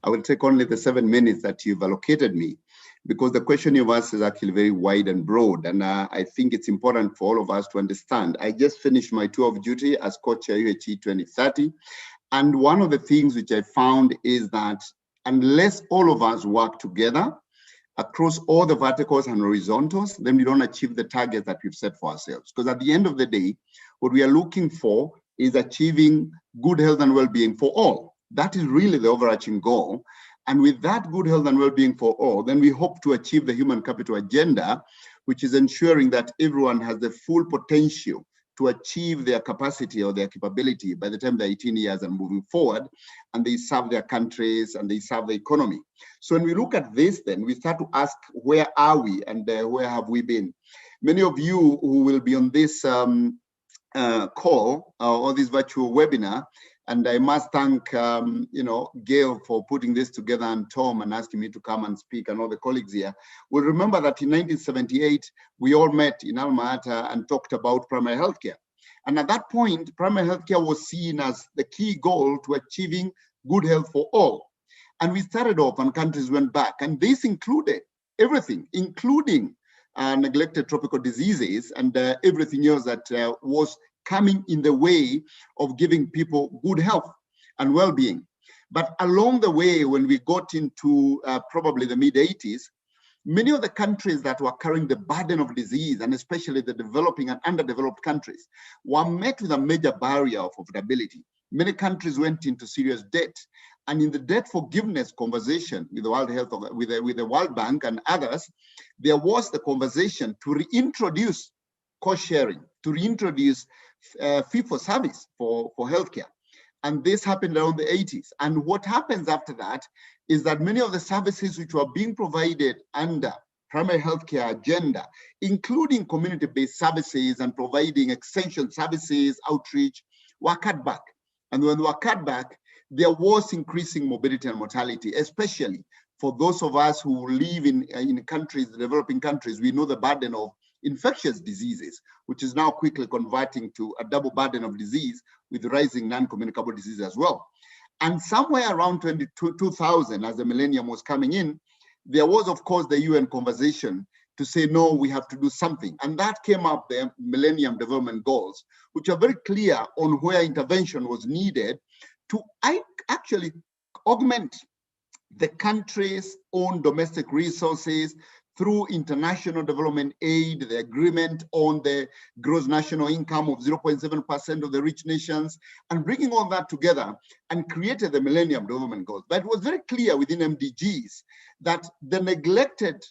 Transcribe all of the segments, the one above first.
I will take only the 7 minutes that you've allocated me, because the question you've asked is actually very wide and broad. And I think it's important for all of us to understand. I just finished my tour of duty as co-chair UHE 2030. And one of the things which I found is that unless all of us work together across all the verticals and horizontals, then we don't achieve the targets that we've set for ourselves. Because at the end of the day, what we are looking for is achieving good health and well-being for all. That is really the overarching goal. And with that good health and well-being for all, then we hope to achieve the human capital agenda, which is ensuring that everyone has the full potential to achieve their capacity or their capability by the time they're 18 years and moving forward, and they serve their countries and they serve the economy. So when we look at this, then we start to ask, where are we and where have we been? Many of you who will be on this call or this virtual webinar, and I must thank Gail for putting this together, and Tom, and asking me to come and speak, and all the colleagues here will remember that in 1978, we all met in Alma Ata and talked about primary healthcare. And at that point, primary healthcare was seen as the key goal to achieving good health for all. And we started off and countries went back, and this included everything, including neglected tropical diseases and everything else that was coming in the way of giving people good health and well-being. But along the way, when we got into probably the mid-80s, many of the countries that were carrying the burden of disease, and especially the developing and underdeveloped countries, were met with a major barrier of affordability. Many countries went into serious debt. And in the debt forgiveness conversation with the World Health, with the World Bank and others, there was the conversation to reintroduce cost sharing, to reintroduce fee for service for healthcare. And this happened around the 80s. And what happens after that is that many of the services which were being provided under primary healthcare agenda, including community-based services and providing extension services, outreach, were cut back. And when they were cut back, there was increasing morbidity and mortality, especially for those of us who live in countries, developing countries. We know the burden of infectious diseases, which is now quickly converting to a double burden of disease with rising non-communicable disease as well. And somewhere around 2000, as the millennium was coming in, there was, of course, the UN conversation to say, no, we have to do something. And that came up, the Millennium Development Goals, which are very clear on where intervention was needed to actually augment the country's own domestic resources through international development aid, the agreement on the gross national income of 0.7% of the rich nations, and bringing all that together and created the Millennium Development Goals. But it was very clear within MDGs that the neglected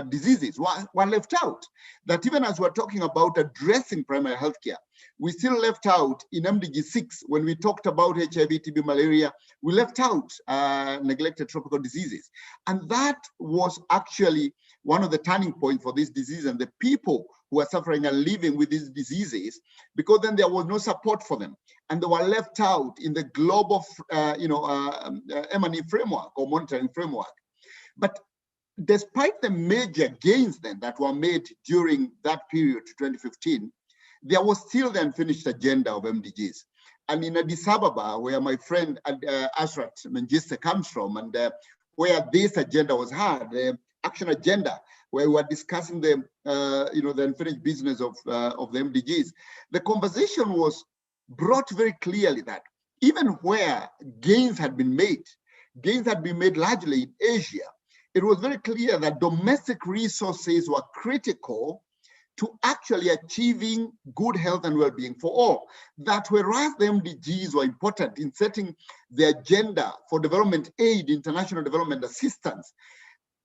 diseases were left out. That even as we're talking about addressing primary healthcare, we still left out in MDG 6, when we talked about HIV, TB, malaria, we left out neglected tropical diseases. And that was actually one of the turning points for this disease and the people who are suffering and living with these diseases, because then there was no support for them. And they were left out in the global M&E framework or monitoring framework. But despite the major gains then that were made during that period to 2015, there was still the unfinished agenda of MDGs. And in Addis Ababa, where my friend Asrat Mengistu comes from, and where this agenda was had, the action agenda, where we were discussing the unfinished business of the MDGs, the conversation was brought very clearly that even where gains had been made largely in Asia, it was very clear that domestic resources were critical to actually achieving good health and well-being for all. That whereas the MDGs were important in setting the agenda for development aid, international development assistance,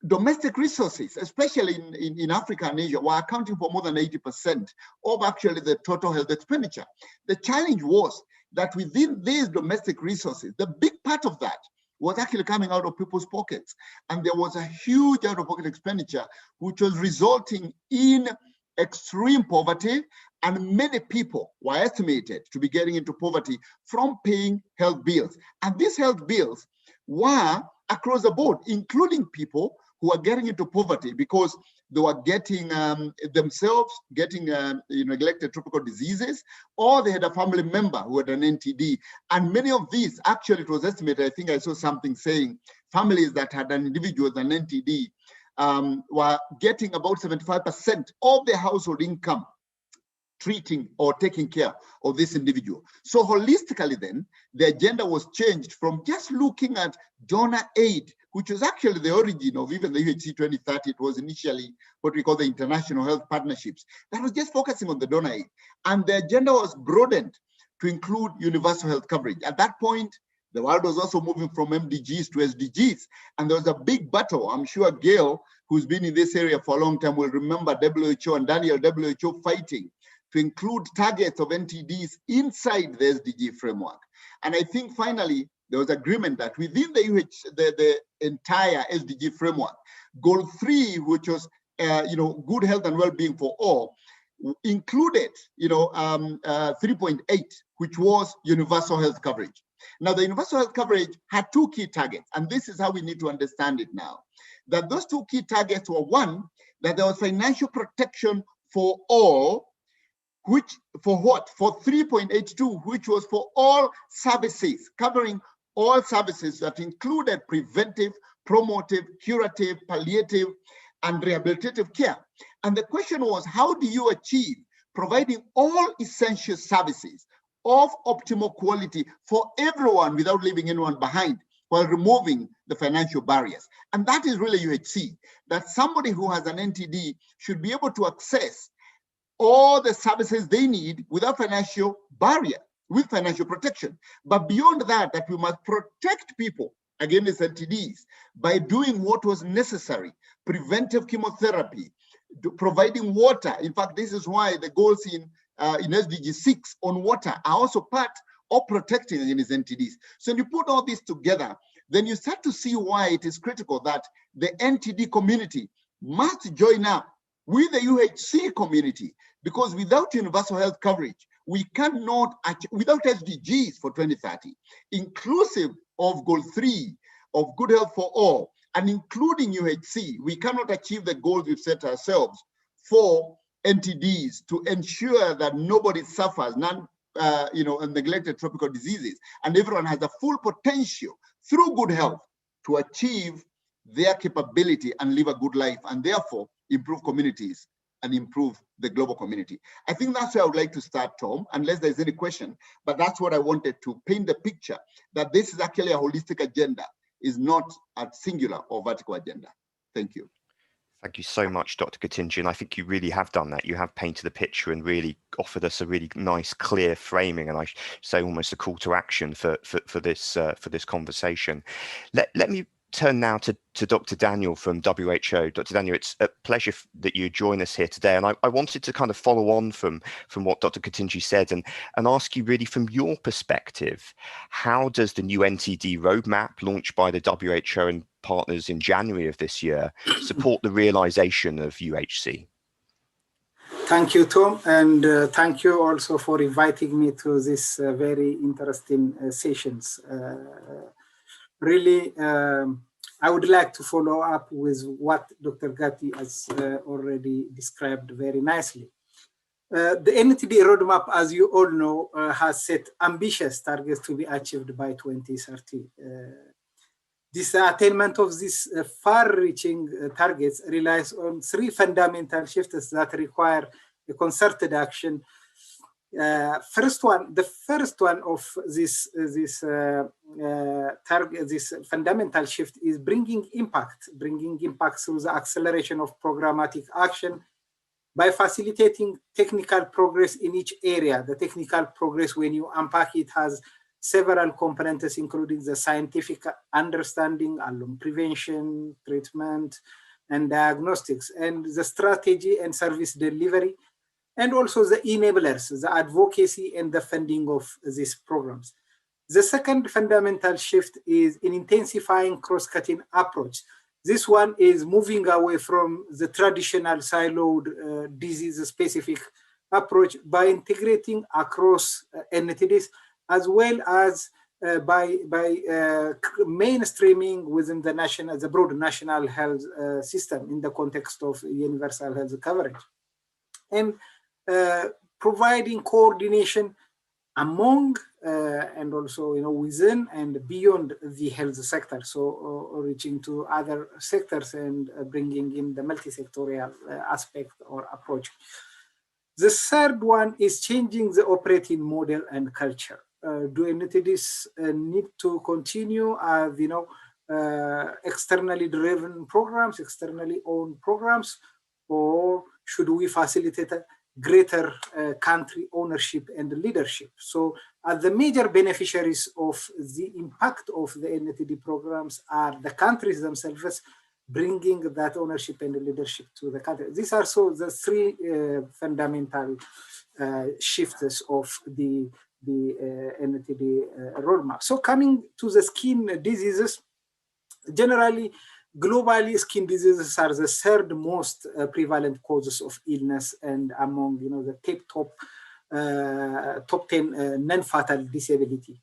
domestic resources, especially in Africa and Asia, were accounting for more than 80% of actually the total health expenditure. The challenge was that within these domestic resources, the big part of that was actually coming out of people's pockets. And there was a huge out-of-pocket expenditure, which was resulting in extreme poverty, and many people were estimated to be getting into poverty from paying health bills. And these health bills were across the board, including people who are getting into poverty because they were getting themselves getting neglected tropical diseases, or they had a family member who had an NTD. And many of these, actually, it was estimated, I think I saw something saying families that had an individual with an NTD were getting about 75% of their household income treating or taking care of this individual. So holistically then, the agenda was changed from just looking at donor aid, which was actually the origin of even the UHC 2030. It was initially what we call the International Health Partnerships. That was just focusing on the donor aid. And the agenda was broadened to include universal health coverage. At that point, the world was also moving from MDGs to SDGs. And there was a big battle. I'm sure Gail, who's been in this area for a long time, will remember WHO and Daniel WHO fighting to include targets of NTDs inside the SDG framework. And I think finally, there was agreement that within the entire SDG framework, goal 3, which was good health and well-being for all, included 3.8, which was universal health coverage. Now, the universal health coverage had 2 key targets, and this is how we need to understand it now. That those 2 key targets were, one, that there was financial protection for all, which for what? For 3.82, which was for all services, covering all services that included preventive, promotive, curative, palliative, and rehabilitative care. And the question was, how do you achieve providing all essential services of optimal quality for everyone without leaving anyone behind, while removing the financial barriers? And that is really UHC, that somebody who has an NTD should be able to access all the services they need without financial barrier, with financial protection. But beyond that, that we must protect people against NTDs by doing what was necessary: preventive chemotherapy, providing water. In fact, this is why the goals in SDG 6 on water are also part of protecting against NTDs. So when you put all this together, then you start to see why it is critical that the NTD community must join up with the UHC community, because without universal health coverage, we cannot, without SDGs for 2030, inclusive of goal 3 of good health for all, and including UHC, we cannot achieve the goals we've set ourselves for NTDs to ensure that nobody suffers, neglected tropical diseases, and everyone has a full potential through good health to achieve their capability and live a good life, and therefore improve communities and improve the global community. I think that's where I would like to start, Tom, unless there's any question, but that's what I wanted to paint the picture, that this is actually a holistic agenda, is not a singular or vertical agenda. Thank you. Thank you so much, Dr. Katinji, and I think you really have done that. You have painted a picture and really offered us a really nice, clear framing, and I say almost a call to action for this conversation. Let me turn now to Dr. Daniel from WHO. Dr. Daniel, it's a pleasure that you join us here today, and I wanted to kind of follow on from what Dr. Katinji said and ask you really from your perspective, how does the new NTD roadmap launched by the WHO and partners in January of this year support the realization of UHC? Thank you, Tom, and thank you also for inviting me to this very interesting sessions. Really, I would like to follow up with what Dr. Gatti has already described very nicely. The NTD roadmap, as you all know, has set ambitious targets to be achieved by 2030. This attainment of these far-reaching targets relies on 3 fundamental shifts that require a concerted action. The first one of this fundamental shift is bringing impact through the acceleration of programmatic action by facilitating technical progress in each area. The technical progress, when you unpack it, has several components, including the scientific understanding, along prevention, treatment, and diagnostics, and the strategy and service delivery, and also the enablers, the advocacy and the funding of these programs. The second fundamental shift is in intensifying cross-cutting approach. This one is moving away from the traditional siloed disease-specific approach by integrating across entities, as well as by mainstreaming within the broad national health system in the context of universal health coverage, and providing coordination among and also within and beyond the health sector, so reaching to other sectors and bringing in the multi-sectorial aspect or approach. The third one is changing the operating model and culture. Do entities need to continue as externally driven programs, externally owned programs, or should we facilitate a greater country ownership and leadership? So the major beneficiaries of the impact of the NTD programs are the countries themselves, bringing that ownership and leadership to the country. These are so the three fundamental shifts of the NTD roadmap. So coming to the skin diseases, generally, globally, skin diseases are the third most prevalent causes of illness, and among the top 10 non-fatal disability.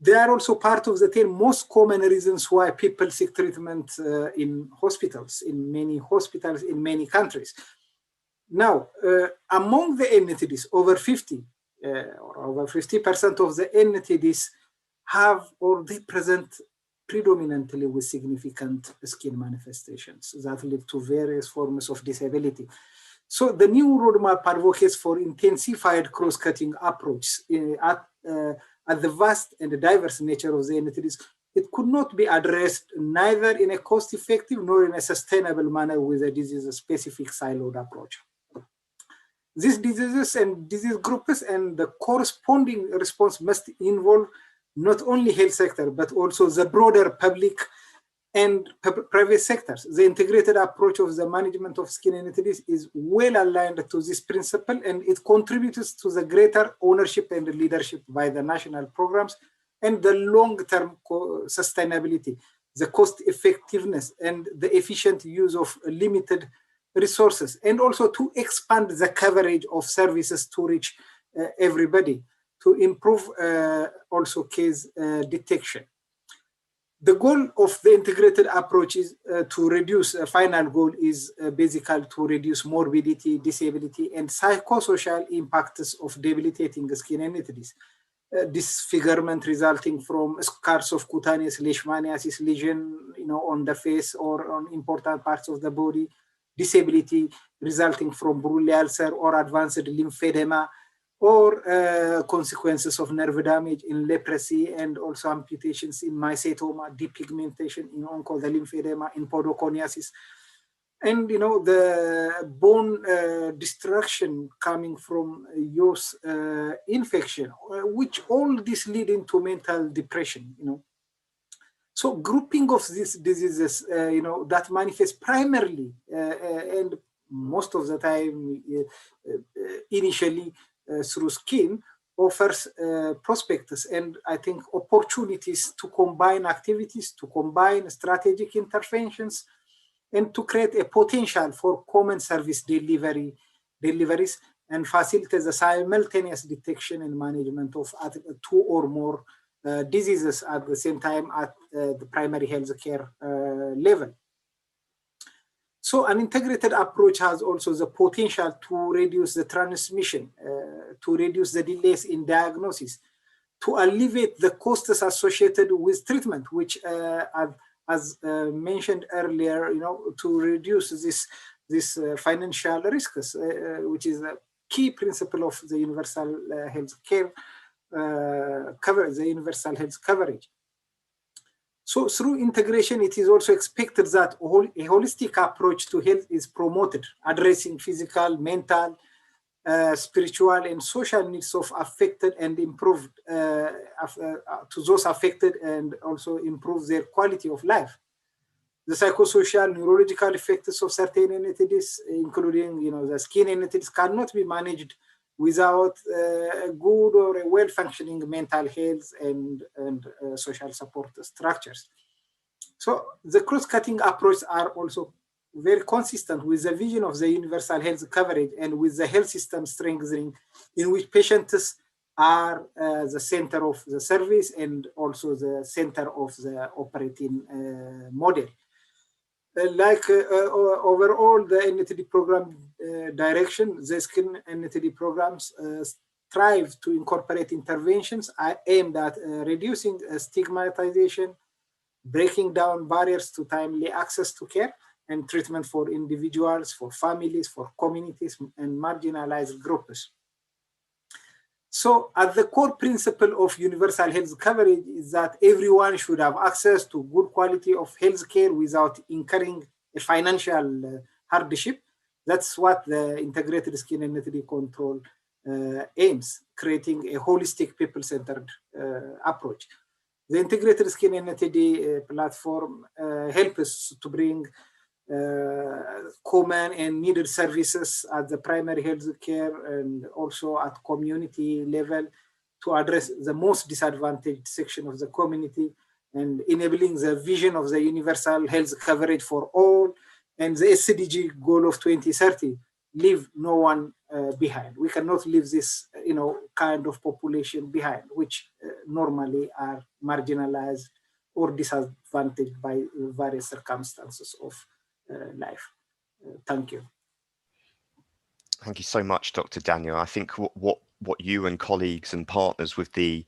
They are also part of the 10 most common reasons why people seek treatment in hospitals, in many countries. Now, among the NTDs, over 50% of the NTDs have or they present predominantly with significant skin manifestations that lead to various forms of disability. So the new roadmap advocates for intensified cross-cutting approach at the vast and diverse nature of the entities. It could not be addressed neither in a cost-effective nor in a sustainable manner with a disease-specific siloed approach. These diseases and disease groups and the corresponding response must involve not only health sector, but also the broader public and private sectors. The integrated approach of the management of skin entities is well aligned to this principle, and it contributes to the greater ownership and leadership by the national programs and the long-term sustainability, the cost effectiveness and the efficient use of limited resources, and also to expand the coverage of services to reach everybody, to improve also case detection. The goal of the integrated approach is to reduce, final goal is basically to reduce morbidity, disability, and psychosocial impacts of debilitating skin entities. Disfigurement resulting from scars of cutaneous leishmaniasis lesion, on the face or on important parts of the body, disability resulting from Brule ulcer or advanced lymphedema, or consequences of nerve damage in leprosy, and also amputations in mycetoma, depigmentation in onco, the lymphedema, in podoconiosis, and the bone destruction coming from use infection, which all this lead into mental depression. So grouping of these diseases, that manifest primarily and most of the time initially through skin, offers prospects and I think opportunities to combine activities, to combine strategic interventions, and to create a potential for common service deliveries and facilitate the simultaneous detection and management of two or more diseases at the same time at the primary health care level. So an integrated approach has also the potential to reduce the transmission, to reduce the delays in diagnosis, to alleviate the costs associated with treatment, which as mentioned earlier, to reduce this financial risks, which is a key principle of the universal health care coverage, the universal health coverage. So through integration, it is also expected that a holistic approach to health is promoted, addressing physical, mental, spiritual, and social needs of affected and improved to those affected, and also improve their quality of life. The psychosocial, neurological effects of certain entities, including the skin entities, cannot be managed without a good or a well-functioning mental health and social support structures. So the cross-cutting approaches are also very consistent with the vision of the universal health coverage and with the health system strengthening, in which patients are the center of the service and also the center of the operating model. Overall, the NTD program direction, the skin NTD programs strive to incorporate interventions aimed at reducing stigmatization, breaking down barriers to timely access to care and treatment for individuals, for families, for communities, and marginalized groups. So at the core principle of universal health coverage is that everyone should have access to good quality of health care without incurring a financial hardship. That's what the integrated skin NTD control aims, creating a holistic people-centered approach. The integrated skin NTD platform helps us to bring common and needed services at the primary health care and also at community level to address the most disadvantaged section of the community and enabling the vision of the universal health coverage for all and the SDG goal of 2030, leave no one behind. We cannot leave this kind of population behind, which normally are marginalized or disadvantaged by various circumstances of life. Thank you. Thank you so much, Dr. Daniel. I think what you and colleagues and partners with the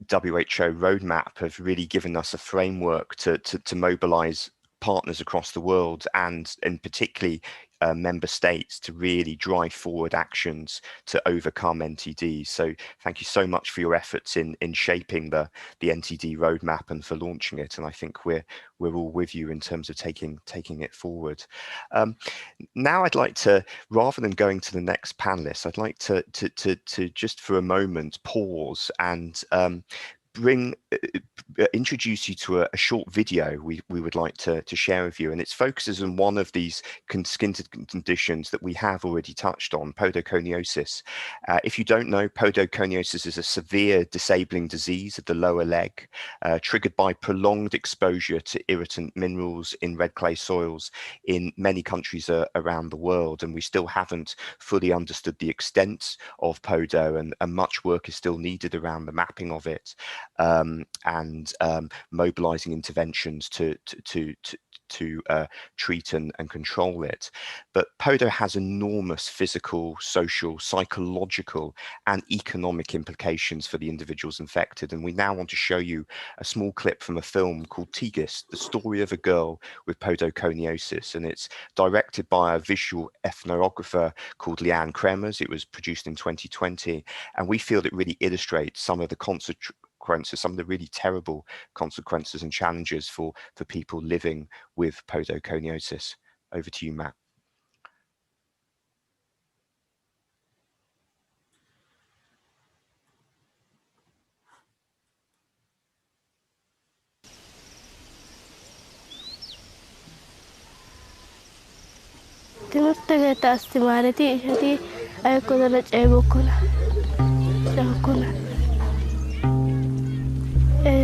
WHO roadmap have really given us a framework to mobilize partners across the world and particularly member states to really drive forward actions to overcome NTD. So thank you so much for your efforts in shaping the NTD roadmap and for launching it. And I think we're all with you in terms of taking it forward. Now I'd like to, rather than going to the next panelist, I'd like to just for a moment pause and introduce you to a short video we would like to share with you, and it focuses on one of these skin conditions that we have already touched on, podoconiosis. If you don't know, podoconiosis is a severe disabling disease of the lower leg triggered by prolonged exposure to irritant minerals in red clay soils in many countries around the world, and we still haven't fully understood the extent of podo, and much work is still needed around the mapping of it. And mobilizing interventions to treat and control it. But podo has enormous physical, social, psychological, and economic implications for the individuals infected. And we now want to show you a small clip from a film called Tigris, the story of a girl with podoconiosis. And it's directed by a visual ethnographer called Leanne Kremers. It was produced in 2020. And we feel it really illustrates some of the some of the really terrible consequences and challenges for people living with podoconiosis. Over to you, Matt.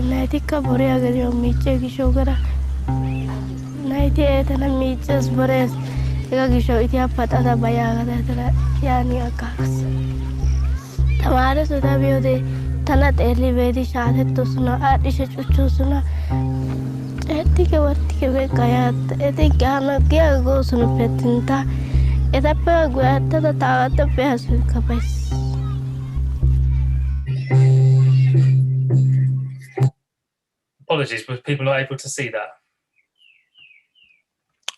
Naitika borea gario miche gishogara naiti etana miches bores ega gisho itia patata bayaga detara yani akakas tamare suda biode tanat eli vedi shade to suna adisha chuchu suna etike wartike kayat ete gana kya go sunu petinta eta pe guata ta ta pe asu kapais. Apologies, but people are able to see that.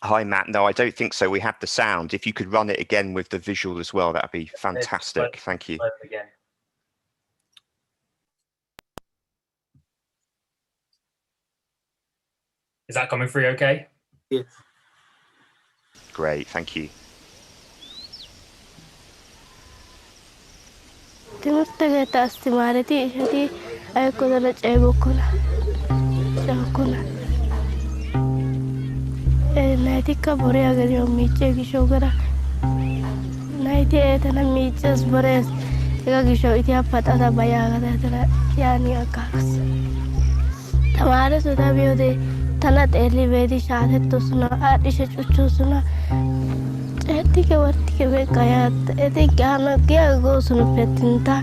Hi, Matt. No, I don't think so. We have the sound. If you could run it again with the visual as well, that'd be fantastic. Thank you. Again. Is that coming through okay? Yes. Great, thank you. Naitika borea gario miche gishogara naiti etana miches bores ega gisho itia patata bayaga detara yani akakas tamare suda biode tanat eli vedi shade to suna adisha chuchu suna etike wartike kayat ete gana kya go sunu petinta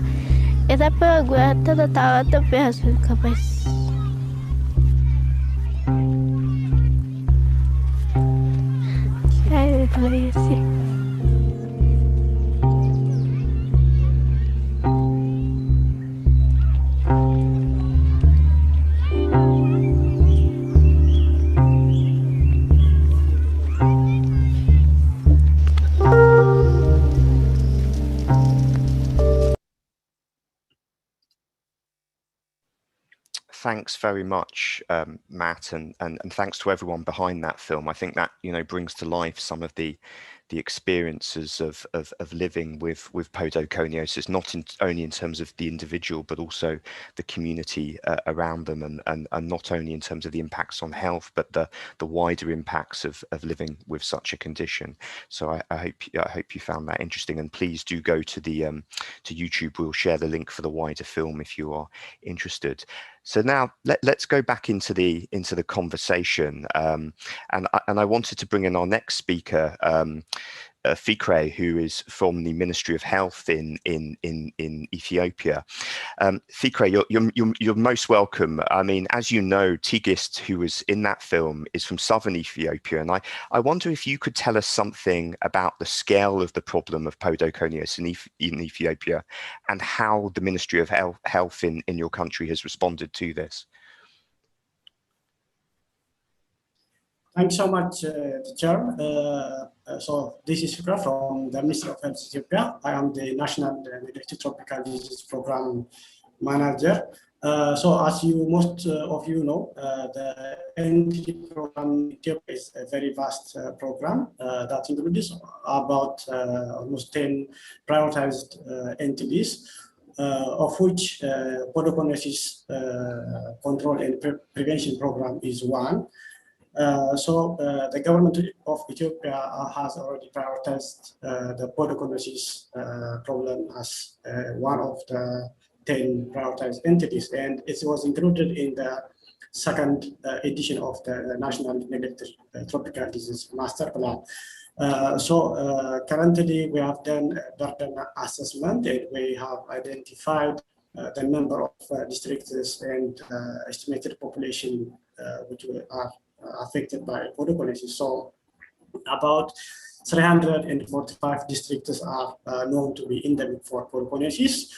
Tapi gue tahu tapi hasil kapais. Kayak itu lagi sih. Thanks very much, Matt, and thanks to everyone behind that film. I think that, you know, brings to life some of the experiences of living with podoconiosis, not only in terms of the individual, but also the community around them, and not only in terms of the impacts on health, but the wider impacts of living with such a condition. So I hope you found that interesting, and please do go to the to YouTube. We'll share the link for the wider film if you are interested. So now let's go back into the conversation, and I wanted to bring in our next speaker, Fikre, who is from the Ministry of Health in Ethiopia. Fikre, you're most welcome. I mean, as you know, Tigist, who was in that film, is from southern Ethiopia, and I wonder if you could tell us something about the scale of the problem of podoconiosis in Ethiopia, and how the Ministry of Health in your country has responded to this. Thank you so much, Chair. So this is Fikra from the Ministry of Health Ethiopia. I am the National Neglected Tropical Disease Program Manager. So as most of you know, the NTD program in Ethiopia is a very vast program that includes about almost 10 prioritized entities, of which podoconiosis control and prevention program is one. So the government of Ethiopia has already prioritized the podoconiosis problem as one of the 10 prioritized entities, and it was included in the second edition of the National Neglected Tropical Disease Master Plan. So currently we have done burden assessment, and we have identified the number of districts and estimated population which are affected by podoconiosis. So about 345 districts are known to be endemic for podoconiosis.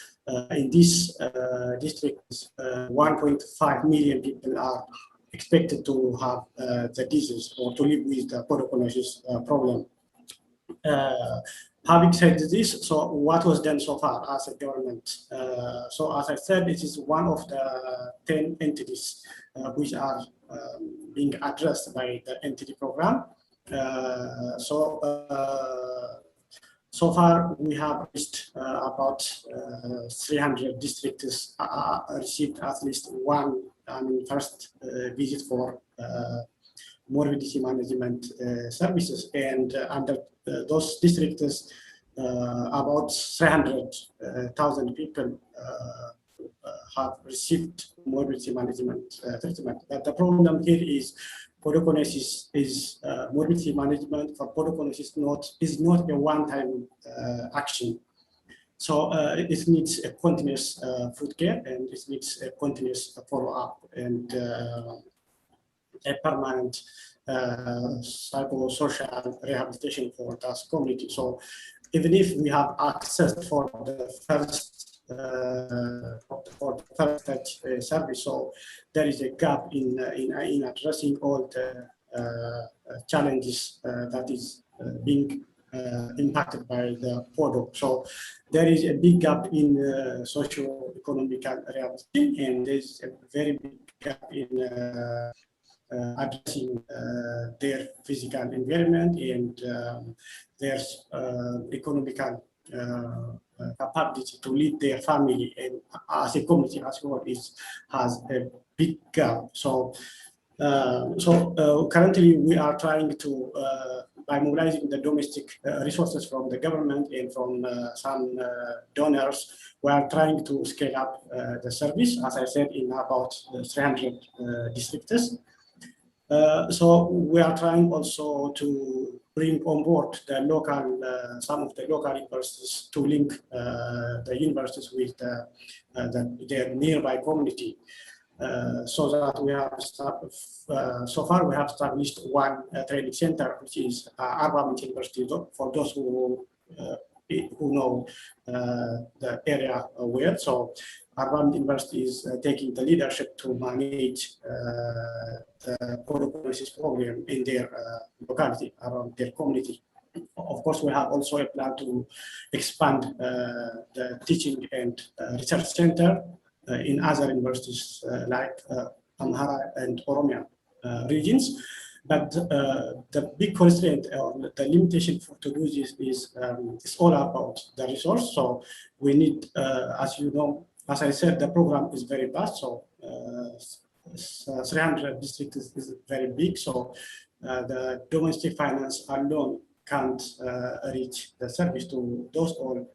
In these districts, 1.5 million people are expected to have the disease or to live with the podoconiosis problem. Having said this, so what was done so far as a government? So as I said, it is one of the 10 entities which are being addressed by the entity program. So far we have reached about 300 districts received at least one first visit for morbidity management services, and under those districts, about 300,000 people have received morbidity management treatment. But the problem here is podoconiosis is morbidity management for podoconiosis is not a one-time action. So it needs a continuous food care, and it needs a continuous follow-up and a permanent psychosocial rehabilitation for that community. So even if we have access for the first service, so there is a gap in addressing all the challenges that is being impacted by the podo. So there is a big gap in socio-economic rehabilitation, and there's a very big gap in addressing their physical environment and their economical capacity to lead their family, and as a community as well has a big gap. So currently we are trying to by mobilizing the domestic resources from the government and from some donors, we are trying to scale up the service, as I said, in about 300 districts. So we are trying also to bring on board the local, some of the local universities to link the universities with their nearby community. So that we have so far we have established one training center, which is Arvamint University, for those who know the area well. So Arvamint University is taking the leadership to manage the podoconiosis program in their locality, around their community. Of course, we have also a plan to expand the teaching and research center in other universities like Amhara and Oromia regions. But the big constraint or the limitation to do this is all about the resource. So we need, as you know, as I said, the program is very vast. So 300 districts is very big. So the domestic finance alone can't reach the service to those all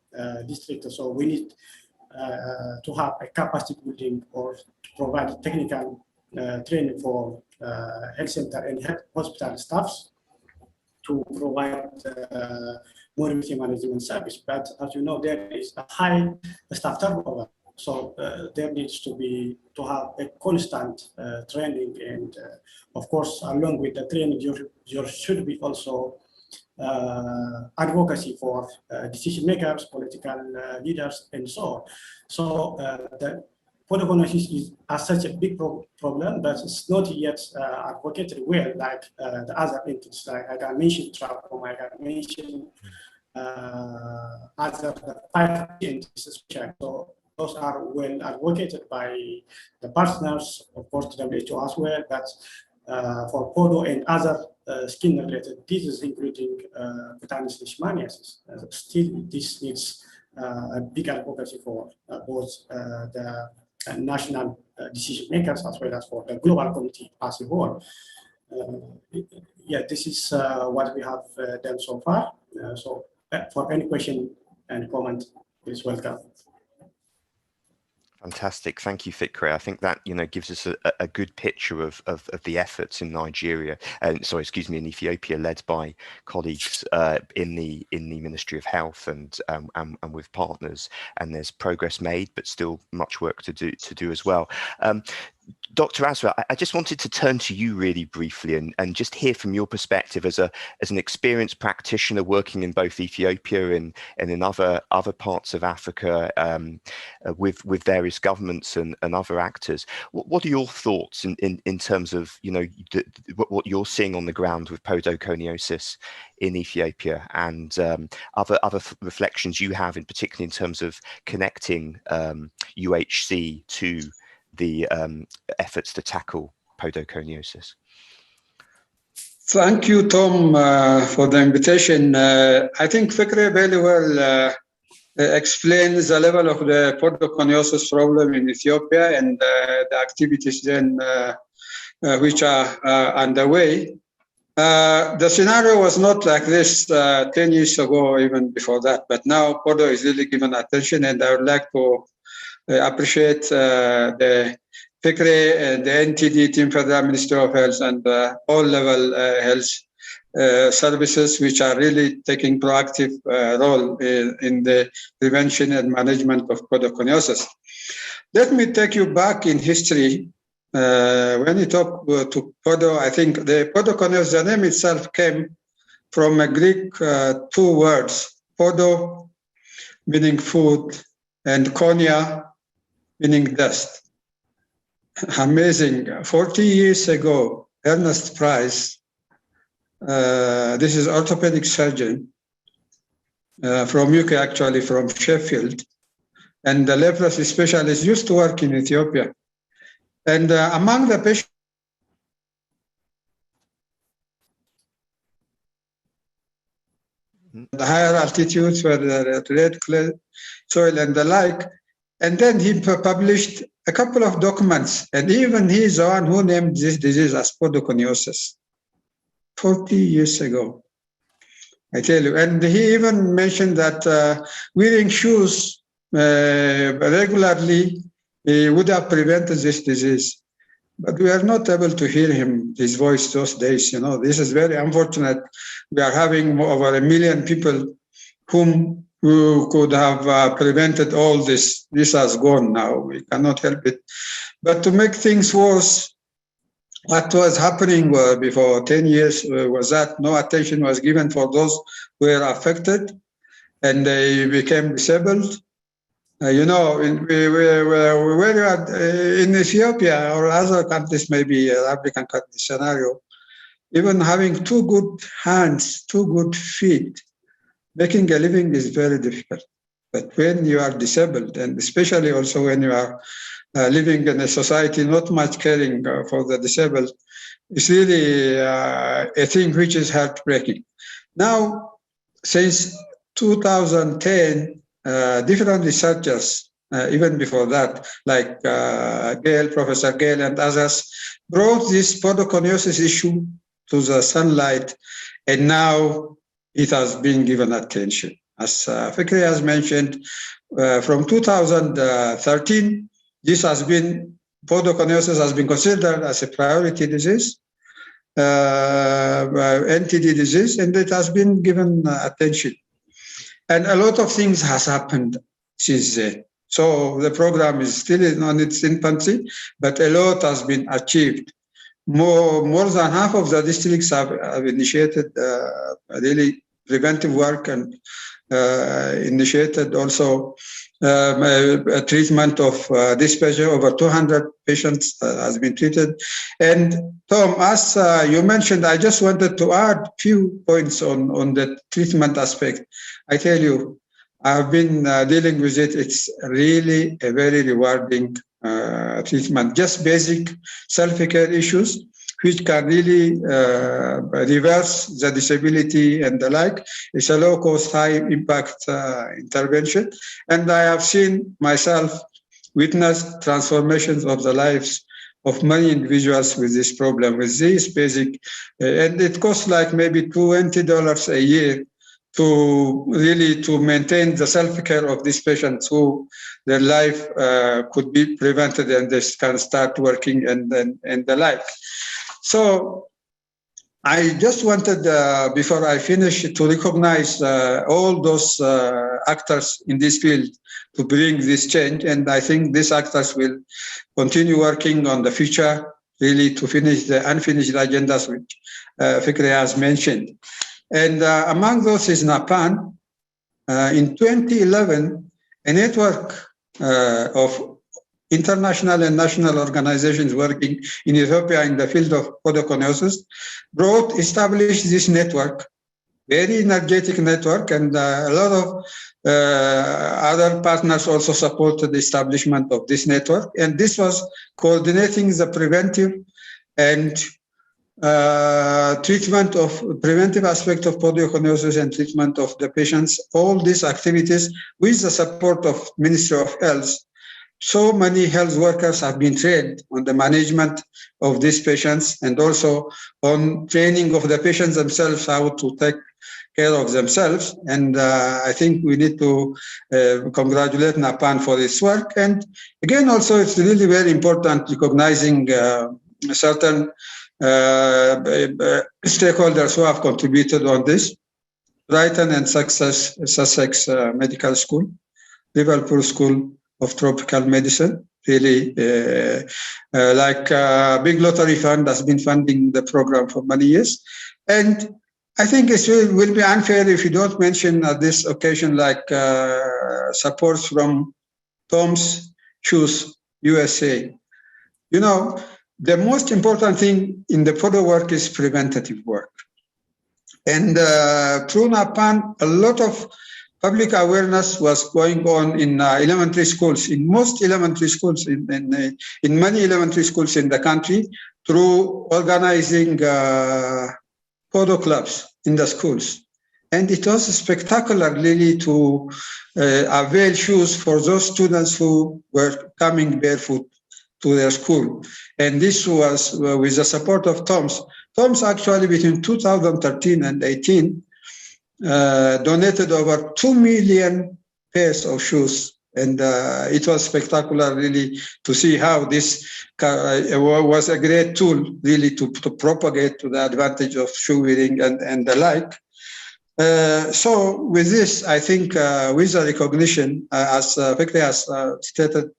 districts. So we need to have a capacity building or to provide technical training for health center and health hospital staffs to provide morbidity management service. But as you know, there is a high staff turnover. So there needs to have a constant training, and of course, along with the training, there should be also advocacy for decision makers, political leaders, and so on. So the podoconiosis is as such a big problem, but it's not yet advocated well like the other entities. Like I can mention trachoma, I can mention other 5 entities especially. So those are well advocated by the partners, of course, the WHO as well, but for podo and other skin-related diseases, including cutaneous leishmaniasis, still this needs a big advocacy for both the national decision makers as well as for the global community as a whole. Yeah, this is what we have done so far. So for any question and comment, please welcome. Fantastic, thank you, Fikri. I think that gives us a good picture of the efforts in Nigeria, in Ethiopia, led by colleagues in the Ministry of Health and with partners. And there's progress made, but still much work to do as well. Dr. Azra, I just wanted to turn to you really briefly and just hear from your perspective as an experienced practitioner working in both Ethiopia and in other parts of Africa with various governments and other actors. What are your thoughts in terms of what you're seeing on the ground with podoconiosis in Ethiopia, and other reflections you have, in particularly in terms of connecting UHC to the efforts to tackle podoconiosis? Thank you, Tom, for the invitation. I think Fikri very well explains the level of the podoconiosis problem in Ethiopia and the activities then which are underway. The scenario was not like this 10 years ago, even before that, but now podo is really given attention, and I would like to appreciate the Fikri and the NTD team, Federal Ministry of Health, and all level health services, which are really taking proactive role in the prevention and management of podoconiosis. Let me take you back in history. When you talk to podo, I think the podoconiosis, the name itself came from a Greek 2 words, podo meaning food and konia meaning dust. Amazing. 40 years ago, Ernest Price, this is orthopedic surgeon from UK, actually from Sheffield, and the leprosy specialist, used to work in Ethiopia. And among the patients, the higher altitudes where the red clay soil and the like, and then he published a couple of documents, and even he is the one who named this disease as podoconiosis 40 years ago, I tell you. And he even mentioned that wearing shoes regularly would have prevented this disease. but we are not able to hear his voice those days. This is very unfortunate. We are having over 1 million people who could have prevented all this. This has gone now. We cannot help it. But to make things worse, what was happening before 10 years was that no attention was given for those who were affected and they became disabled. When you are in Ethiopia or other countries, maybe African country scenario, even having 2 good hands, 2 good feet, making a living is very difficult. But when you are disabled, and especially also when you are living in a society not much caring for the disabled, it's really a thing which is heartbreaking. Now, since 2010, different researchers, even before that, like Professor Gale and others, brought this podoconiosis issue to the sunlight, and now it has been given attention. As Fikri has mentioned, from 2013, podoconiosis has been considered as a priority disease, NTD disease, and it has been given attention. And a lot of things has happened since then. So the program is still on its infancy, but a lot has been achieved. More than half of the districts have initiated really preventive work and initiated also a treatment of dysphagia. Over 200 patients has been treated. And Tom, as you mentioned, I just wanted to add a few points on the treatment aspect. I tell you, I've been dealing with it. It's really a very rewarding treatment. Just basic self-care issues, which can really reverse the disability and the like. It's a low-cost, high-impact intervention. And I have seen myself witness transformations of the lives of many individuals with this problem, with this basic, and it costs like maybe $20 a year to maintain the self-care of these patients who their life could be prevented and they can start working and the like. So I just wanted, before I finish, to recognize all those actors in this field to bring this change. And I think these actors will continue working on the future, really to finish the unfinished agendas which Fikri has mentioned. And among those is NAPAN. In 2011, a network of international and national organizations working in Ethiopia in the field of podoconiosis established this network, very energetic network, and a lot of other partners also supported the establishment of this network. And this was coordinating the preventive and preventive aspect of podoconiosis and treatment of the patients, all these activities with the support of Ministry of Health. So many health workers have been trained on the management of these patients and also on training of the patients themselves, how to take care of themselves. And I think we need to congratulate NAPAN for this work. And again, also, it's really very important recognizing certain stakeholders who have contributed on this. Brighton and Sussex Medical School, Liverpool School of Tropical Medicine, really like Big Lottery Fund has been funding the program for many years. And I think it will be unfair if you don't mention at this occasion like support from Tom's Shoes USA. You know, the most important thing in the podo work is preventative work. And through NAPAN, a lot of public awareness was going on in elementary schools, in most elementary schools, in many elementary schools in the country, through organizing podo clubs in the schools. And it was spectacular, really, to avail shoes for those students who were coming barefoot to their school. And this was with the support of Tom's. Tom's actually, between 2013 and 18, donated over 2 million pairs of shoes And it was spectacular, really, to see how this was a great tool, really, to propagate to the advantage of shoe wearing and the like. So with this, I think with the recognition, as Fikri has stated,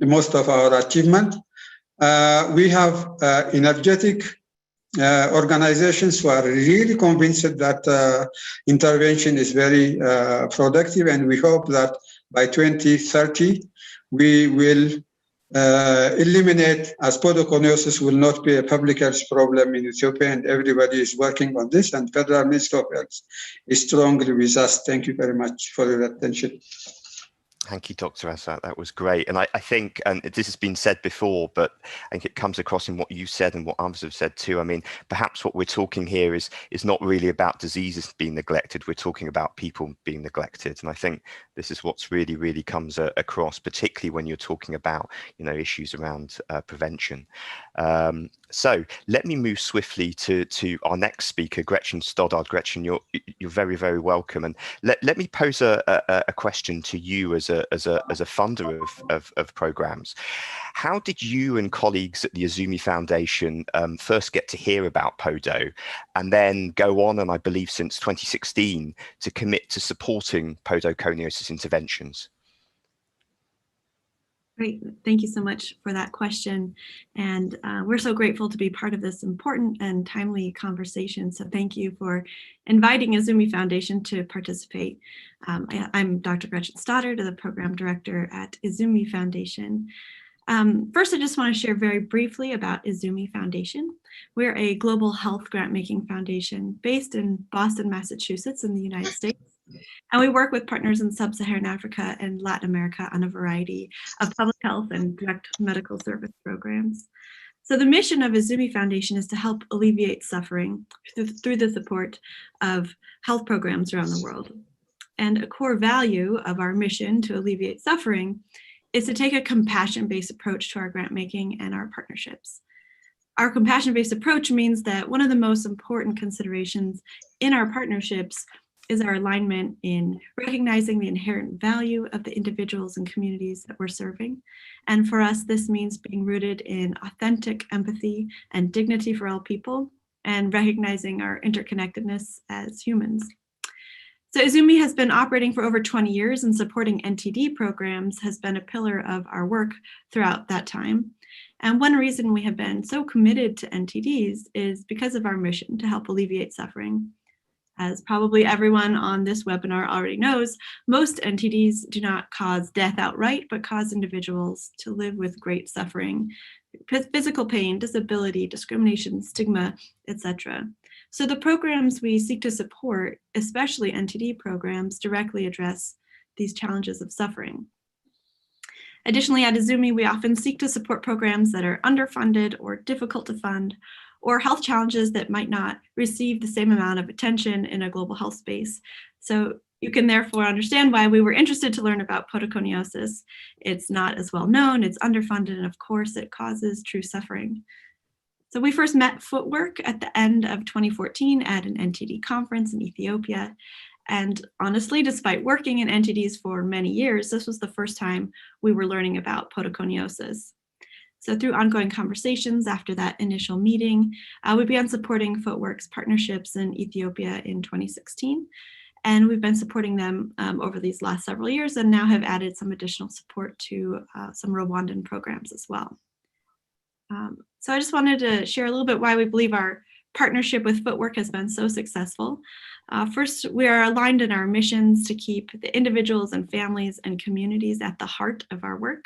most of our achievement, we have energetic organizations who are really convinced that intervention is very productive, and we hope that by 2030 we will eliminate, as podoconiosis will not be a public health problem in Ethiopia, and everybody is working on this, and Federal Ministry of Health is strongly with us. Thank you very much for your attention. Thank you, Dr. Azat. That was great. And I think, and this has been said before, but I think it comes across in what you said and what others have said too. I mean, perhaps what we're talking here is not really about diseases being neglected. We're talking about people being neglected. And I think this is what's really, really comes across, particularly when you're talking about, issues around prevention. So let me move swiftly to our next speaker, Gretchen Stoddard. Gretchen, you're very, very welcome. And let me pose a question to you as a funder of programs. How did you and colleagues at the Izumi Foundation first get to hear about PODO, and then go on, and I believe since 2016, to commit to supporting podoconiosis interventions? Great. Thank you so much for that question. And we're so grateful to be part of this important and timely conversation. So thank you for inviting Izumi Foundation to participate. I'm Dr. Gretchen Stoddard, the program director at Izumi Foundation. First, I just want to share very briefly about Izumi Foundation. We're a global health grant-making foundation based in Boston, Massachusetts in the United States. And we work with partners in sub-Saharan Africa and Latin America on a variety of public health and direct medical service programs. So the mission of Izumi Foundation is to help alleviate suffering through the support of health programs around the world. And a core value of our mission to alleviate suffering is to take a compassion-based approach to our grant making and our partnerships. Our compassion-based approach means that one of the most important considerations in our partnerships is our alignment in recognizing the inherent value of the individuals and communities that we're serving. And for us, this means being rooted in authentic empathy and dignity for all people, and recognizing our interconnectedness as humans. So Izumi has been operating for over 20 years, and supporting NTD programs has been a pillar of our work throughout that time. And one reason we have been so committed to NTDs is because of our mission to help alleviate suffering. As probably everyone on this webinar already knows, most NTDs do not cause death outright, but cause individuals to live with great suffering, physical pain, disability, discrimination, stigma, etc. So the programs we seek to support, especially NTD programs, directly address these challenges of suffering. Additionally, at Izumi, we often seek to support programs that are underfunded or difficult to fund, or health challenges that might not receive the same amount of attention in a global health space. So you can therefore understand why we were interested to learn about podoconiosis. It's not as well known, it's underfunded, and of course it causes true suffering. So we first met Footwork at the end of 2014 at an NTD conference in Ethiopia. And honestly, despite working in NTDs for many years, this was the first time we were learning about podoconiosis. So through ongoing conversations after that initial meeting, we began supporting Footwork's partnerships in Ethiopia in 2016. And we've been supporting them over these last several years, and now have added some additional support to some Rwandan programs as well. So I just wanted to share a little bit why we believe our partnership with Footwork has been so successful. First, we are aligned in our missions to keep the individuals and families and communities at the heart of our work.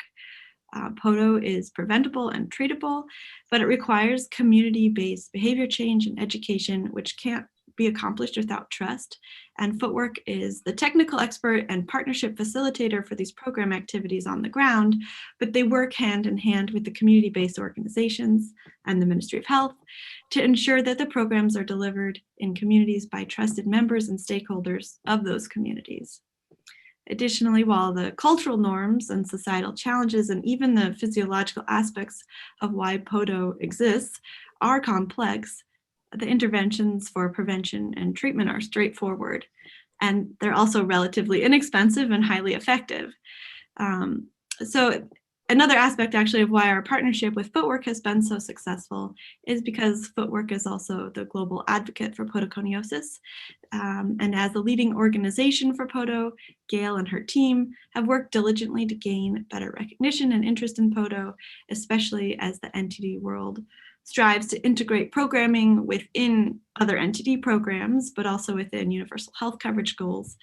PODO is preventable and treatable, but it requires community-based behavior change and education, which can't be accomplished without trust. And Footwork is the technical expert and partnership facilitator for these program activities on the ground, but they work hand in hand with the community-based organizations and the Ministry of Health to ensure that the programs are delivered in communities by trusted members and stakeholders of those communities. Additionally, while the cultural norms and societal challenges and even the physiological aspects of why PODO exists are complex, the interventions for prevention and treatment are straightforward. and they're also relatively inexpensive and highly effective. So another aspect actually of why our partnership with Footwork has been so successful is because Footwork is also the global advocate for podoconiosis. And as the leading organization for Podo, Gail and her team have worked diligently to gain better recognition and interest in Podo, especially as the NTD world strives to integrate programming within other NTD programs, but also within universal health coverage goals.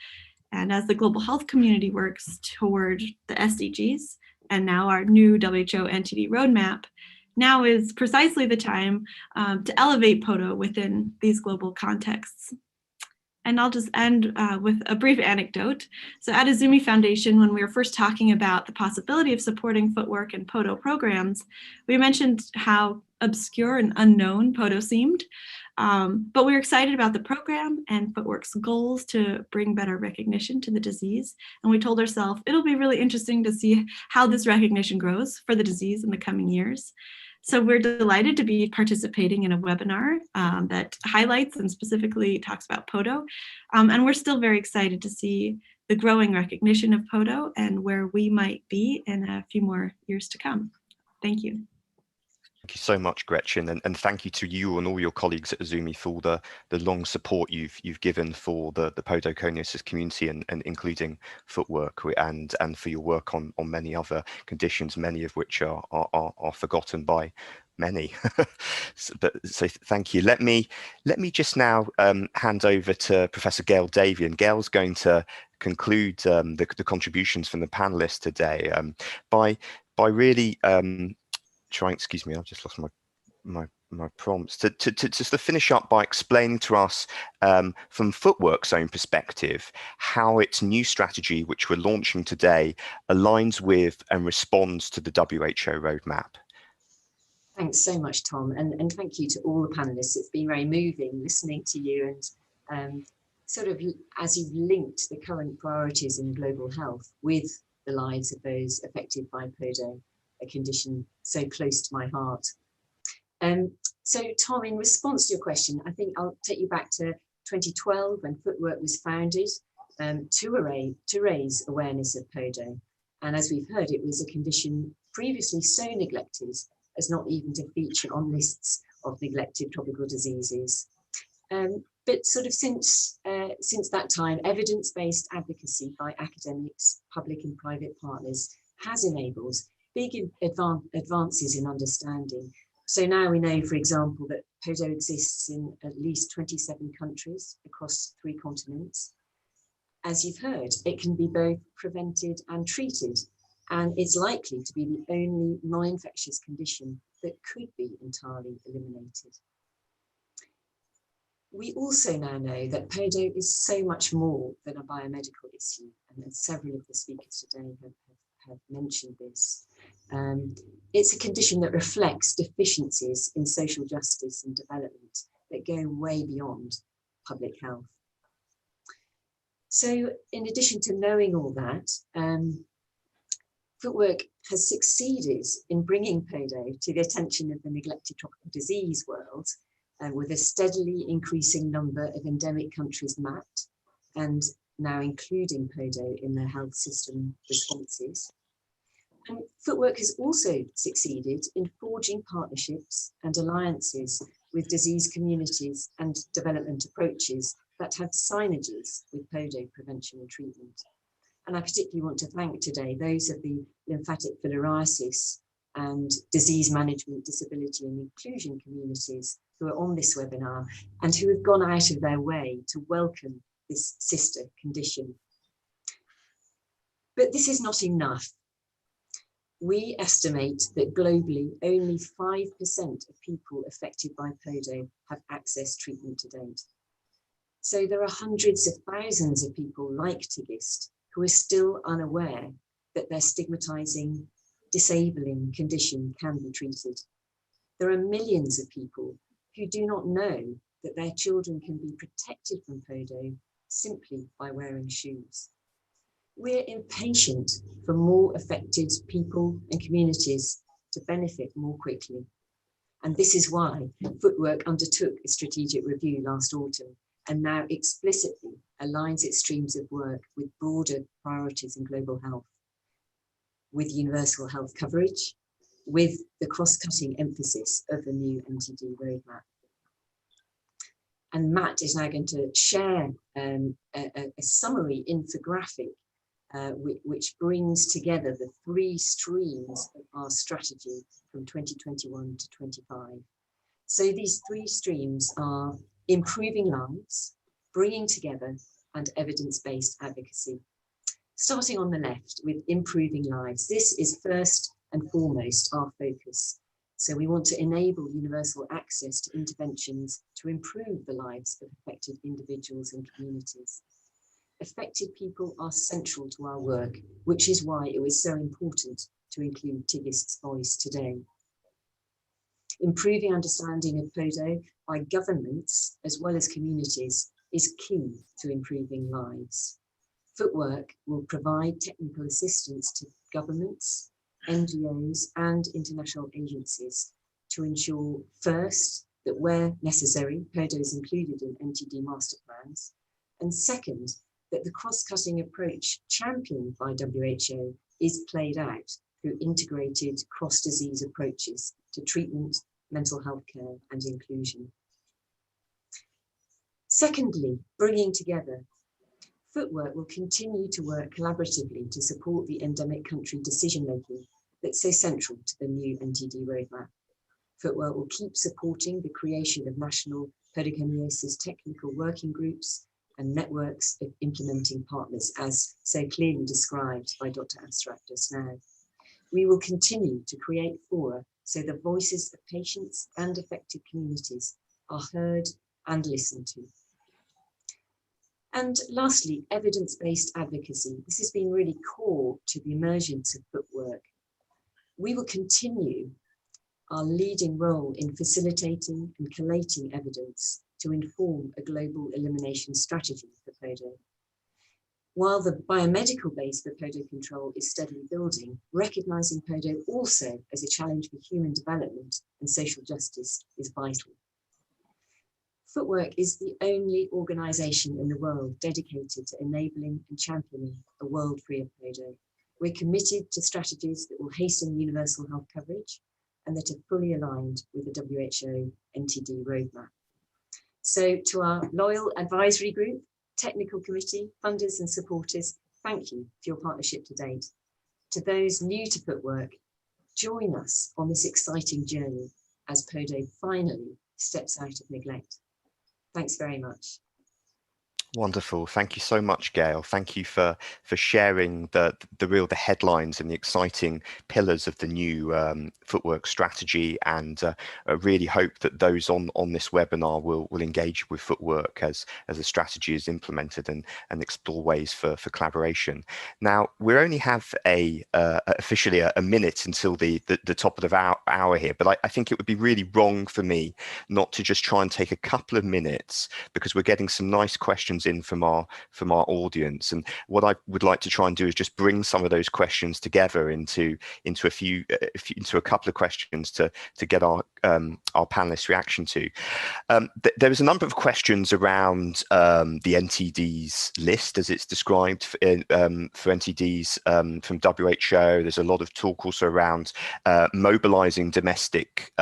And as the global health community works toward the SDGs, and now our new WHO NTD roadmap, now is precisely the time to elevate Podo within these global contexts. And I'll just end with a brief anecdote. So at Izumi Foundation, when we were first talking about the possibility of supporting Footwork and Podo programs, we mentioned how obscure and unknown Podo seemed. But we were excited about the program and Footwork's goals to bring better recognition to the disease. And we told ourselves it'll be really interesting to see how this recognition grows for the disease in the coming years. So we're delighted to be participating in a webinar that highlights and specifically talks about Podo. And we're still very excited to see the growing recognition of Podo and where we might be in a few more years to come. Thank you. Thank you so much, Gretchen, and thank you to you and all your colleagues at Izumi for the long support you've given for the podoconiosis community and including Footwork, and for your work on many other conditions, many of which are forgotten by many. so thank you. Let me just now hand over to Professor Gail Davey, and Gail's going to conclude the contributions from the panelists today by really excuse me, I've just lost my prompts, to sort of finish up by explaining to us from Footwork's own perspective how its new strategy, which we're launching today, aligns with and responds to the WHO roadmap. Thanks so much, Tom, and thank you to all the panelists. It's been very moving listening to you, and sort of as you've linked the current priorities in global health with the lives of those affected by Podo, a condition so close to my heart. So Tom, in response to your question, I think I'll take you back to 2012 when Footwork was founded to raise awareness of Podo. And as we've heard, it was a condition previously so neglected as not even to feature on lists of neglected tropical diseases. But sort of since that time, evidence-based advocacy by academics, public and private partners has enabled big advances in understanding. So now we know, for example, that Podo exists in at least 27 countries across 3 continents. As you've heard, it can be both prevented and treated, and it's likely to be the only non-infectious condition that could be entirely eliminated. We also now know that Podo is so much more than a biomedical issue, and several of the speakers today have mentioned this. It's a condition that reflects deficiencies in social justice and development that go way beyond public health. So in addition to knowing all that, Footwork has succeeded in bringing Podo to the attention of the neglected tropical disease world, with a steadily increasing number of endemic countries mapped, and now including Podo in their health system responses. And Footwork has also succeeded in forging partnerships and alliances with disease communities and development approaches that have synergies with Podo prevention and treatment. And I particularly want to thank today those of the Lymphatic Filariasis and disease management, disability and inclusion communities who are on this webinar and who have gone out of their way to welcome this sister condition. But this is not enough. We estimate that globally, only 5% of people affected by Podo have accessed treatment to date. So there are hundreds of thousands of people like Tigist who are still unaware that their stigmatizing, disabling condition can be treated. There are millions of people who do not know that their children can be protected from Podo simply by wearing shoes. We're impatient for more affected people and communities to benefit more quickly. And this is why Footwork undertook a strategic review last autumn and now explicitly aligns its streams of work with broader priorities in global health, with universal health coverage, with the cross-cutting emphasis of the new NTD roadmap. And Matt is now going to share a summary infographic which brings together the 3 streams of our strategy from 2021 to 25. So these 3 streams are improving lives, bringing together, and evidence-based advocacy. Starting on the left with improving lives, this is first and foremost our focus. So we want to enable universal access to interventions to improve the lives of affected individuals and communities. Affected people are central to our work, which is why it was so important to include Tigist's voice today. Improving understanding of PODO by governments as well as communities is key to improving lives. Footwork will provide technical assistance to governments, NGOs and international agencies to ensure, first, that where necessary, PODO is included in NTD master plans, and second, that the cross-cutting approach championed by WHO is played out through integrated cross-disease approaches to treatment, mental health care and inclusion. Secondly, bringing together. Footwork will continue to work collaboratively to support the endemic country decision-making that's so central to the new NTD roadmap. Footwork will keep supporting the creation of national podoconiosis technical working groups and networks of implementing partners, as so clearly described by Dr. Abstract just now. We will continue to create fora so the voices of patients and affected communities are heard and listened to. And lastly, evidence-based advocacy. This has been really core to the emergence of footwork. We will continue our leading role in facilitating and collating evidence to inform a global elimination strategy for PODO. While the biomedical base for PODO control is steadily building, recognizing PODO also as a challenge for human development and social justice is vital. Footwork is the only organization in the world dedicated to enabling and championing a world free of PODO. We're committed to strategies that will hasten universal health coverage and that are fully aligned with the WHO NTD roadmap. So to our loyal advisory group, technical committee, funders and supporters, thank you for your partnership to date. To those new to Footwork, join us on this exciting journey as PODO finally steps out of neglect. Thanks very much. Wonderful. Thank you so much, Gail. Thank you for sharing the headlines and the exciting pillars of the new Footwork strategy, and I really hope that those on this webinar will engage with Footwork as the strategy is implemented and explore ways for collaboration. Now, we only have officially a minute until the top of the hour here, but I think it would be really wrong for me not to just try and take a couple of minutes, because we're getting some nice questions in from our audience, and what I would like to try and do is just bring some of those questions together into a couple of questions to get our panelists' reaction to. There was a number of questions around the NTD's list as it's described for NTDs from WHO. There's a lot of talk also around mobilizing domestic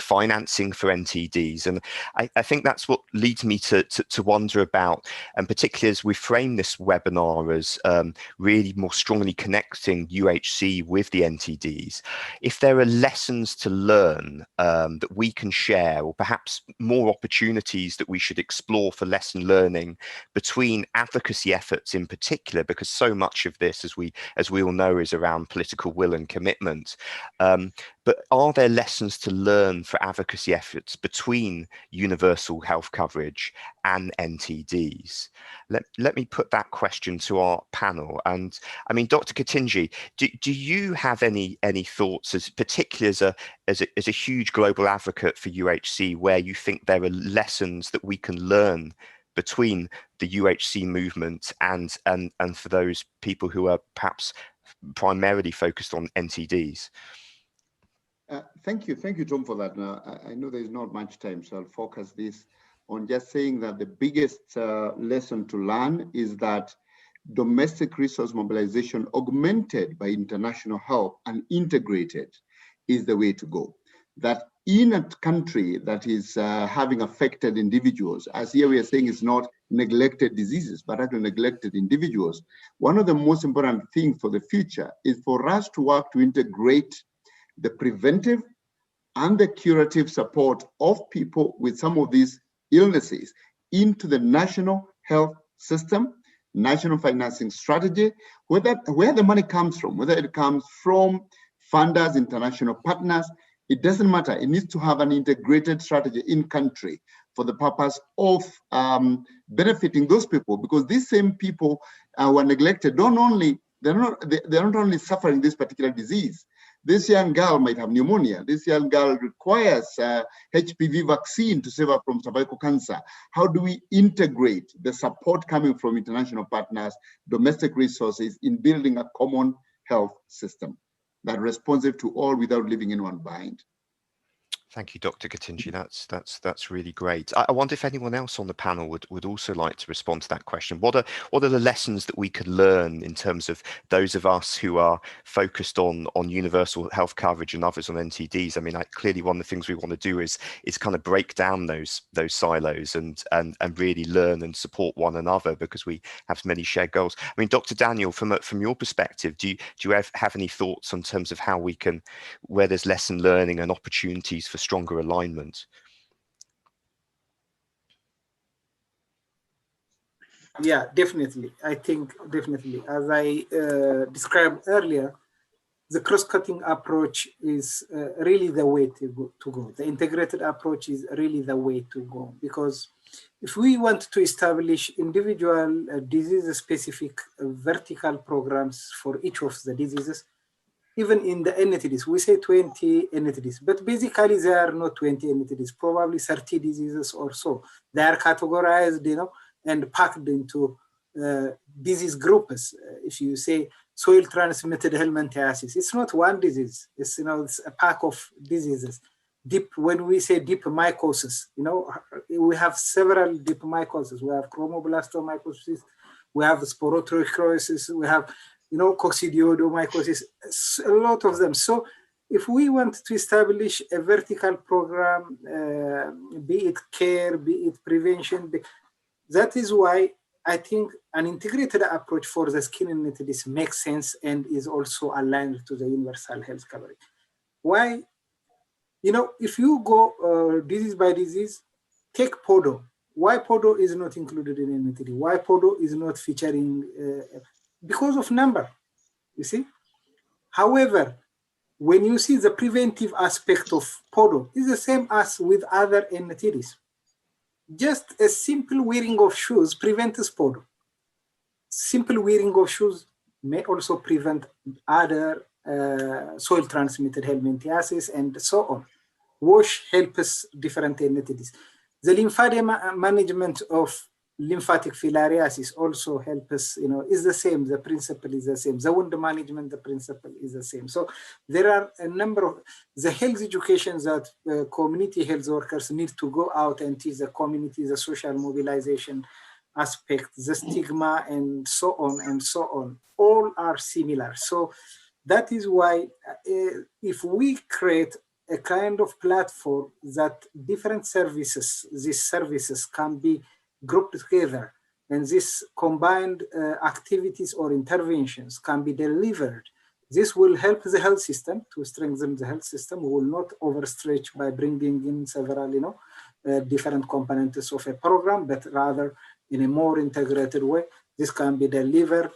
financing for NTDs, and I think that's what leads me to wonder about, and particularly as we frame this webinar as really more strongly connecting UHC with the NTDs, if there are lessons to learn that we can share, or perhaps more opportunities that we should explore for lesson learning between advocacy efforts in particular, because so much of this, as we all know, is around political will and commitment. But are there lessons to learn for advocacy efforts between universal health coverage and NTDs? Let me put that question to our panel. And I mean, Dr. Katinji, do you have any thoughts, particularly as a huge global advocate for UHC, where you think there are lessons that we can learn between the UHC movement and for those people who are perhaps primarily focused on NTDs? Thank you, Tom, for that. Now, I know there is not much time, so I'll focus this on just saying that the biggest lesson to learn is that domestic resource mobilization augmented by international help and integrated is the way to go. That in a country that is having affected individuals, as here we are saying, it's not neglected diseases, but actually neglected individuals. One of the most important things for the future is for us to work to integrate the preventive and the curative support of people with some of these illnesses into the national health system, national financing strategy, where the money comes from, whether it comes from funders, international partners, it doesn't matter. It needs to have an integrated strategy in country for the purpose of benefiting those people, because these same people who are neglected they're not only suffering this particular disease. This young girl might have pneumonia. This young girl requires HPV vaccine to save her from cervical cancer. How do we integrate the support coming from international partners, domestic resources in building a common health system that responsive to all without leaving anyone behind? Thank you, Dr. Gatinji. That's really great. I wonder if anyone else on the panel would also like to respond to that question. What are the lessons that we could learn in terms of those of us who are focused on universal health coverage and others on NTDs? I mean, clearly one of the things we want to do is kind of break down those silos and really learn and support one another, because we have many shared goals. I mean, Dr. Daniel, from your perspective, do you have any thoughts in terms of how we can, where there's lesson learning and opportunities for stronger alignment? Yeah, definitely. I think definitely, as I described earlier, the cross-cutting approach is really the way to go. The integrated approach is really the way to go, because if we want to establish individual disease-specific vertical programs for each of the diseases, even in the entities, we say 20 entities, but basically there are not 20 entities, probably 30 diseases or so. They are categorized, and packed into disease groups. If you say soil transmitted helminthiasis, it's not one disease. It's it's a pack of diseases. When we say deep mycosis, we have several deep mycosis. We have chromoblastomycosis, we have sporotrichosis, we have coccidioidomycosis, a lot of them. So if we want to establish a vertical program, be it care, be it prevention, that is why I think an integrated approach for the skin entities makes sense and is also aligned to the universal health coverage. Why? If you go disease by disease, take Podo. Why Podo is not included in entity? Why Podo is not featuring? Because of number, you see. However, when you see the preventive aspect of Podo, is the same as with other entities. Just a simple wearing of shoes prevents Podo. Simple wearing of shoes may also prevent other soil transmitted helminthiasis and so on. Wash helps different entities. The lymphatic management of lymphatic filariasis also helps, is the same. The principle is the same. The wound management, the principle is the same. So there are a number of the health education that community health workers need to go out and teach the community, the social mobilization aspect, the stigma, and so on and so on. All are similar. So that is why if we create a kind of platform that different services, these services can be grouped together, and these combined activities or interventions can be delivered, this will help the health system to strengthen the health system. We will not overstretch by bringing in several, different components of a program, but rather in a more integrated way. This can be delivered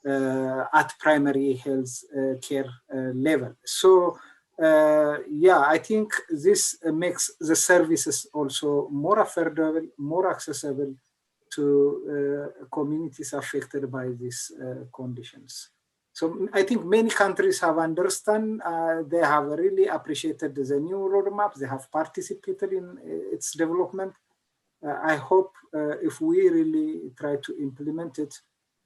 at primary health care level. So, I think this makes the services also more affordable, more accessible to communities affected by these conditions. So I think many countries have understood, they have really appreciated the new roadmap, they have participated in its development. I hope if we really try to implement it,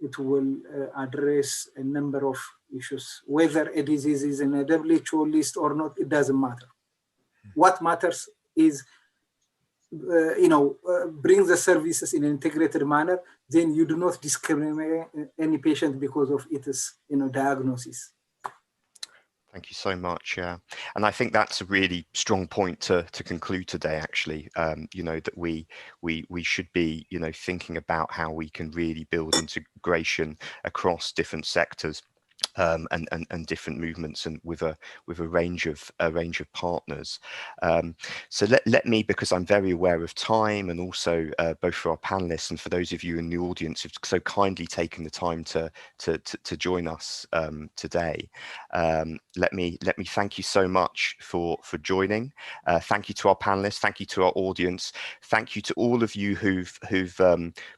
it will address a number of issues. Whether a disease is in a WHO list or not, it doesn't matter. What matters is bring the services in an integrated manner, then you do not discriminate any patient because of its diagnosis. Thank you so much. Yeah, and I think that's a really strong point to conclude today. Actually, that we should be thinking about how we can really build integration across different sectors. And different movements, and with a range of partners. So let me, because I'm very aware of time, and also both for our panelists and for those of you in the audience who've so kindly taken the time to join us today. Let me thank you so much for joining. Thank you to our panelists. Thank you to our audience. Thank you to all of you who've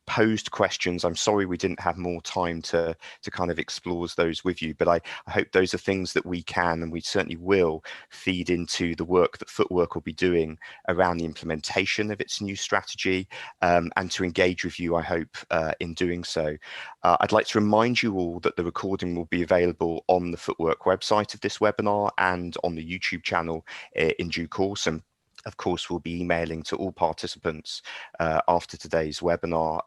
posed questions. I'm sorry we didn't have more time to kind of explore those with you, but I hope those are things that we can, and we certainly will, feed into the work that Footwork will be doing around the implementation of its new strategy, and to engage with you, I hope, in doing so. I'd like to remind you all that the recording will be available on the Footwork website of this webinar and on the YouTube channel in due course. And of course, we'll be emailing to all participants after today's webinar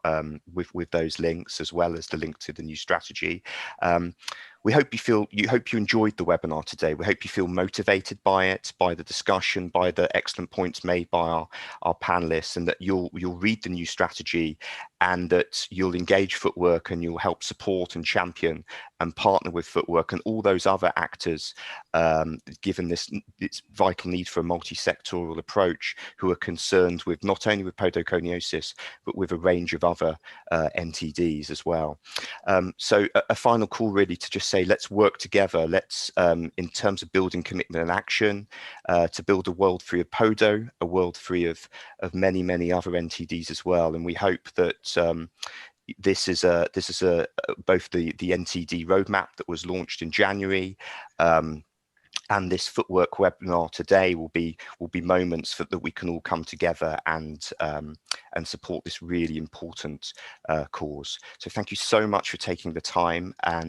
with those links, as well as the link to the new strategy. We hope you enjoyed the webinar today. We hope you feel motivated by it, by the discussion, by the excellent points made by our panelists, and that you'll read the new strategy, and that you'll engage Footwork, and you'll help support and champion and partner with Footwork and all those other actors, given this vital need for a multi-sectoral approach, who are concerned with not only with podoconiosis, but with a range of other NTDs as well. So a final call really to just say, let's work together. Let's, in terms of building commitment and action, to build a world free of podo, a world free of many, many other NTDs as well. And we hope that this is both the NTD roadmap that was launched in January, and this Footwork webinar today will be moments that we can all come together and support this really important cause. So thank you so much for taking the time, and